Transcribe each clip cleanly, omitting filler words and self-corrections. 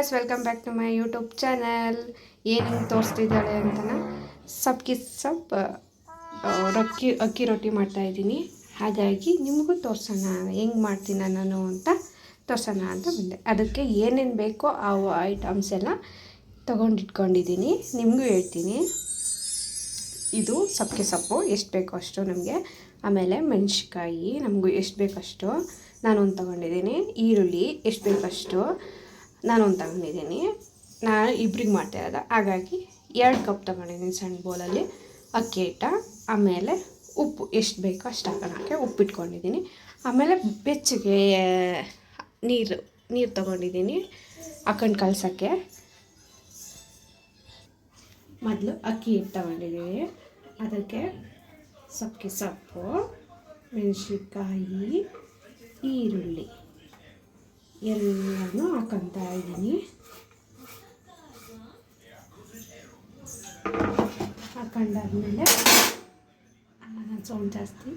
Guys, welcome back to my YouTube channel. ಏನು ತೋರಿಸ್ತಿದ್ದಾಳೆ ಅಂತನ ಅಕ್ಕಿ ರೊಟ್ಟಿ ಮಾಡ್ತಾಯಿದ್ದೀನಿ. ಹಾಗಾಗಿ ನಿಮಗೂ ತೋರಿಸೋಣ ಹೆಂಗೆ ಮಾಡ್ತೀನಿ ನಾನು ಅಂತ ತೋರಿಸೋಣ ಅಂತ ಬಂದೆ. ಅದಕ್ಕೆ ಏನೇನು ಬೇಕೋ ಆ ಐಟಮ್ಸ್ ಎಲ್ಲ ತೊಗೊಂಡಿಟ್ಕೊಂಡಿದ್ದೀನಿ, ನಿಮಗೂ ಹೇಳ್ತೀನಿ. ಇದು ಸಬ್ಬಕ್ಕಿ ಸೊಪ್ಪು ಎಷ್ಟು ಬೇಕೋ ಅಷ್ಟು ನಮಗೆ. ಆಮೇಲೆ ಮೆಣಸಿನ್ಕಾಯಿ ನಮಗೂ ಎಷ್ಟು ಬೇಕಷ್ಟು ನಾನೊಂದು ತೊಗೊಂಡಿದ್ದೀನಿ. ಈರುಳ್ಳಿ ಎಷ್ಟು ಬೇಕಷ್ಟು ನಾನೊಂದು ತೊಗೊಂಡಿದ್ದೀನಿ. ನಾನು ಇಬ್ರಿಗೆ ಮಾಡ್ತಾಯಿರೋದು, ಹಾಗಾಗಿ 2 ಕಪ್ ತೊಗೊಂಡಿದ್ದೀನಿ ಸಣ್ಣ ಬೌಲಲ್ಲಿ ಅಕ್ಕಿ ಹಿಟ್ಟ. ಆಮೇಲೆ ಉಪ್ಪು ಎಷ್ಟು ಬೇಕೋ ಅಷ್ಟು ಹಾಕೋಣಕ್ಕೆ ಉಪ್ಪಿಟ್ಕೊಂಡಿದ್ದೀನಿ. ಆಮೇಲೆ ಬೆಚ್ಚಗೆ ನೀರು ತೊಗೊಂಡಿದ್ದೀನಿ ಹಾಕೊಂಡು ಕಲಸೋಕ್ಕೆ. ಮೊದಲು ಅಕ್ಕಿ ಹಿಟ್ಟು ತೊಗೊಂಡಿದ್ದೀವಿ, ಅದಕ್ಕೆ ಸಬ್ಬಕ್ಕಿ ಸೊಪ್ಪು, ಮೆಣಸಿನ್ಕಾಯಿ, ಈರುಳ್ಳಿ ಎಲ್ಲನೂ ಹಾಕೊತಾ ಇದ್ದೀನಿ. ಹಾಕೊಂಡಾದ್ಮೇಲೆ ಸೌಂಡ್ ಜಾಸ್ತಿ,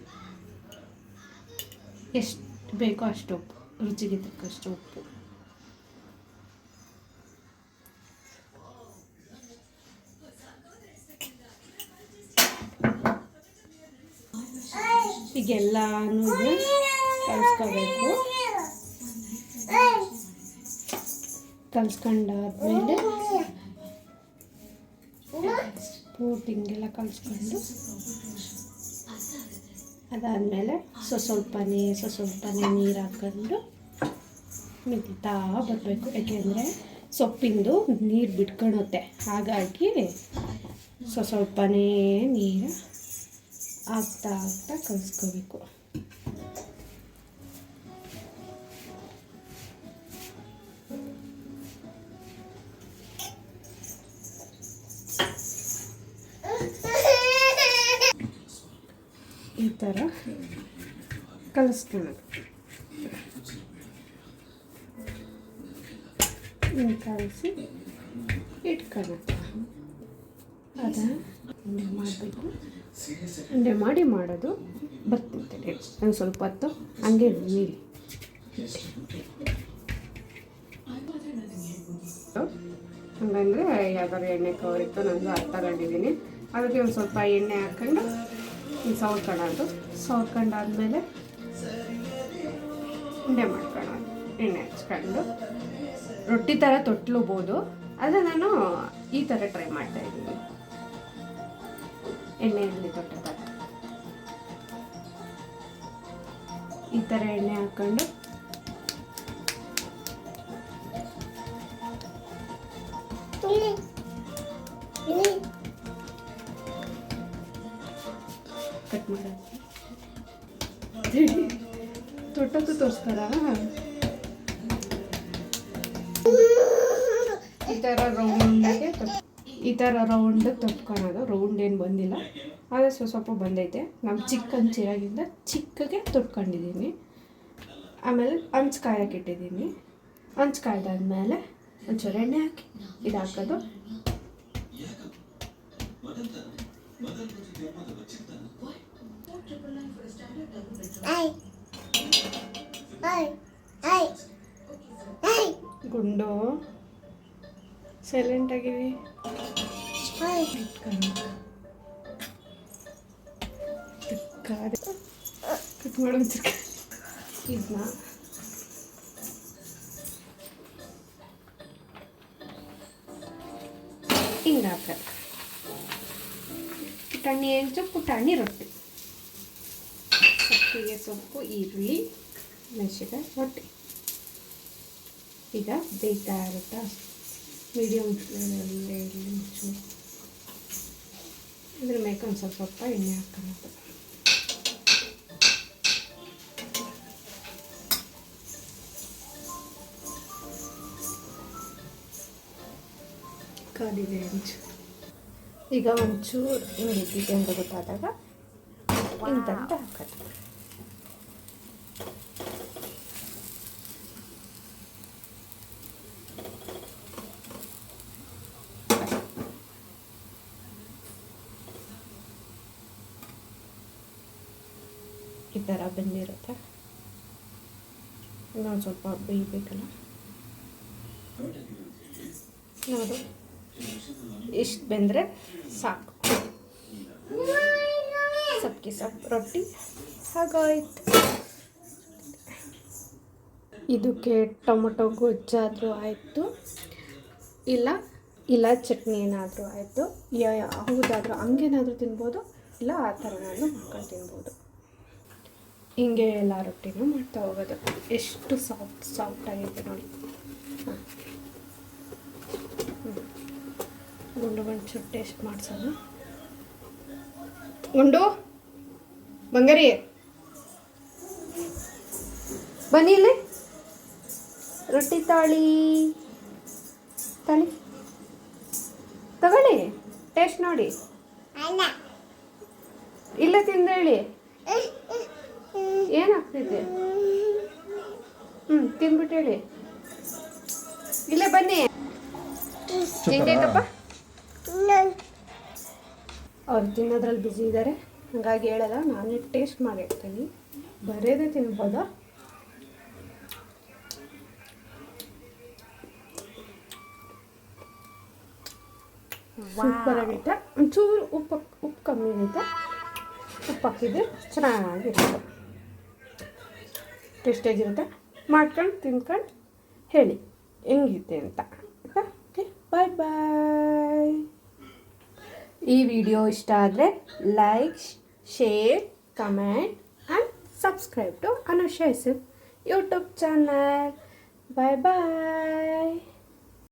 ಎಷ್ಟು ಬೇಕೋ ಅಷ್ಟು ಉಪ್ಪು, ರುಚಿಗೆ ತಕ್ಕಷ್ಟು ಉಪ್ಪು. ಹೀಗೆಲ್ಲನೂ ಕಲಿಸ್ಕೋಬೇಕು. ಕಲಿಸ್ಕೊಂಡಾದ್ಮೇಲೆ ಪೂರ್ತಿಂಗೆಲ್ಲ ಕಲಿಸ್ಕೊಂಡು ಅದಾದಮೇಲೆ ಸ್ವಲ್ಪನೇ ನೀರು ಹಾಕ್ಕೊಂಡು ಮಿಕ್ತಾ ಬರಬೇಕು. ಯಾಕೆಂದರೆ ಸೊಪ್ಪಿಂದು ನೀರು ಬಿಟ್ಕೊಳುತ್ತೆ, ಹಾಗಾಗಿ ಸ್ವಲ್ಪನೇ ನೀರು ಆಗ್ತಾ ಕಲಿಸ್ಕೋಬೇಕು. ಈ ಥರ ಕಲಿಸ್ಕೊಳ್ಳೋದು. ಕಲಿಸಿ ಇಟ್ಕೊಳ್ಳೋದು. ಉಂಡೆ ಮಾಡಬೇಕು. ಉಂಡೆ ಮಾಡೋದು ಬರ್ತಿರ್ತದೆ. ಒಂದು ಸ್ವಲ್ಪ ಹೊತ್ತು ಹಂಗೆ ನೀಡಿ. ಹಂಗಂದರೆ ಯಾವ್ದಾದ್ರು ಎಣ್ಣೆ ಕವರಿತ್ತು, ನಂದು ಅದು ತಗೊಂಡಿದ್ದೀನಿ. ಅದಕ್ಕೆ ಒಂದು ಸ್ವಲ್ಪ ಎಣ್ಣೆ ಹಾಕ್ಕೊಂಡು ಸವರ್ಕೊಂಡಾದ್ಮೇಲೆ ಉಂಡೆ ಮಾಡ್ಕೊಳ್ಳೋದು. ಎಣ್ಣೆ ಹಚ್ಕೊಂಡು ರೊಟ್ಟಿ ಥರ ತೊಟ್ಲುಬೋದು, ಆದರೆ ನಾನು ಈ ಥರ ಟ್ರೈ ಮಾಡ್ತಾಯಿದ್ದೀನಿ. ಎಣ್ಣೆಯಲ್ಲಿ ತೊಟ್ಟ ಥರ ಈ ಥರ ಎಣ್ಣೆ ಹಾಕ್ಕೊಂಡು ಕಟ್ ಮಾಡೋದು. ತೊಟ್ಟದ್ದು ತೋರಿಸ್ತಾರ. ಈ ಥರ ರೌಂಡ್ ತೊಟ್ಕೊಳೋದು. ರೌಂಡ್ ಏನು ಬಂದಿಲ್ಲ, ಆದರೆ ಸ್ವಲ್ಪ ಬಂದೈತೆ. ನಾವು ಚಿರಾಗಿಂದ ಚಿಕ್ಕಗೆ ತೊಟ್ಕೊಂಡಿದ್ದೀನಿ. ಆಮೇಲೆ ಹಂಚು ಕಾಯಕ್ಕೆ ಇಟ್ಟಿದ್ದೀನಿ. ಹಂಚು ಕಾಯ್ದಾದ್ಮೇಲೆ ಒಂಚೂರು ಎಣ್ಣೆ ಹಾಕಿ ಇದು ಹಾಕೋದು. ಗುಂಡು ಸೈಲೆಂಟ್ ಆಗಿವಿ. ಕಟ್ ಮಾಡೋದು ಇದನ್ನ ಹಿಂಗೆ ಹಾಕೋದು. ಪುಟಾಣಿ ಹೆಂಚು, ಪುಟಾಣಿ ರೊಟ್ಟಿ. ಸೊಪ್ಪಿಗೆ ಸೊಪ್ಪು, ಈರುಳ್ಳಿ, ಮೆಣಸಿನ್ಕಾಯಿ, ರೊಟ್ಟಿ. ಈಗ ಬೇಯ್ತಾ ಇರುತ್ತಾ, ಮೀಡಿಯಮ್ ಫ್ಲೇಮಲ್ಲಿ ಮುಚ್ಚು. ಇದ್ರ ಮೇಲೆ ಒಂದು ಸ್ವಲ್ಪ ಎಣ್ಣೆ ಹಾಕೋದು. ಕಾದಿದೆ ಹೆಂಚು. ಈಗ ಒಂಚೂರು ಹಿಂಗಿದ್ದಿದೆ ಅಂತ ಗೊತ್ತಾದಾಗ ಇಂಥ ಹಾಕೋದು. ಈ ಥರ ಬೆಂದಿರುತ್ತೆ. ಇನ್ನೊಂದು ಸ್ವಲ್ಪ ಬೇಯಬೇಕಲ್ಲ. ನೋಡು, ಇಷ್ಟು ಬೆಂದರೆ ಸಾಕು. ಸಬ್ಕಿ ಸೊಪ್ಪು ರೊಟ್ಟಿ ಹಾಗಾಯ್ತು. ಇದಕ್ಕೆ ಟೊಮೊಟೊ ಗೊಜ್ಜಾದರೂ ಆಯಿತು, ಇಲ್ಲ ಚಟ್ನಿ ಏನಾದರೂ ಆಯಿತು, ಯಾವುದಾದ್ರೂ ಹಂಗೇನಾದರೂ ತಿನ್ಬೋದು, ಇಲ್ಲ ಆ ಥರನಾದರೂ ಮಾಡ್ಕೊಂಡು ತಿನ್ಬೋದು. ಹಿಂಗೆ ಎಲ್ಲ ರೊಟ್ಟಿನೂ ಮಾಡ್ತಾ ಹೋಗೋದು. ಎಷ್ಟು ಸಾಫ್ಟಾಗಿದೆ ನೋಡಿ. ಹಾಂ, ಗುಂಡು ಒಂಚೂರು ಟೇಸ್ಟ್ ಮಾಡಿಸೋಣ. ಗುಂಡು ಬಂಗಾರಿ ಬನ್ನಿ ಇಲ್ಲಿ, ರೊಟ್ಟಿ ತಾಳಿ ತಗೊಳ್ಳಿ, ಟೇಸ್ಟ್ ನೋಡಿ. ಇಲ್ಲ ತಿಂದೇಳಿ ಏನಾಗ್ತಿದೆ? ತಿಂದ್ಬಿಟ್ಟು ಹೇಳಿ. ಇಲ್ಲೇ ಬನ್ನಿ. ಹೆಂಗೈತಪ್ಪ? ಅವ್ರು ತಿನ್ನೋದ್ರಲ್ಲಿ ಬ್ಯುಸಿ ಇದ್ದಾರೆ, ಹಾಗಾಗಿ ಹೇಳಲ್ಲ, ನಾನೇ ಟೇಸ್ಟ್ ಮಾಡಿರ್ತೀನಿ. ಬರೇದೇ ತಿನ್ಬೋದಾ? ಸೂಪರ್ ಆಗೈತೆ. ಒಂಚೂರು ಉಪ್ಪು ಕಮ್ಮಿ ಆಗೈತೆ, ಉಪ್ಪು ಹಾಕಿದ್ರೆ ಚೆನ್ನಾಗಿರುತ್ತೆ, ಟೇಸ್ಟಾಗಿರುತ್ತೆ. ಮಾಡ್ಕೊಂಡು ತಿನ್ಕೊಂಡು ಹೇಳಿ ಹೆಂಗಿದೆ ಅಂತ. Okay, bye bye. ಈ ವಿಡಿಯೋ ಇಷ್ಟ ಆದರೆ like, share, comment and subscribe to Anushree YouTube channel. Bye bye.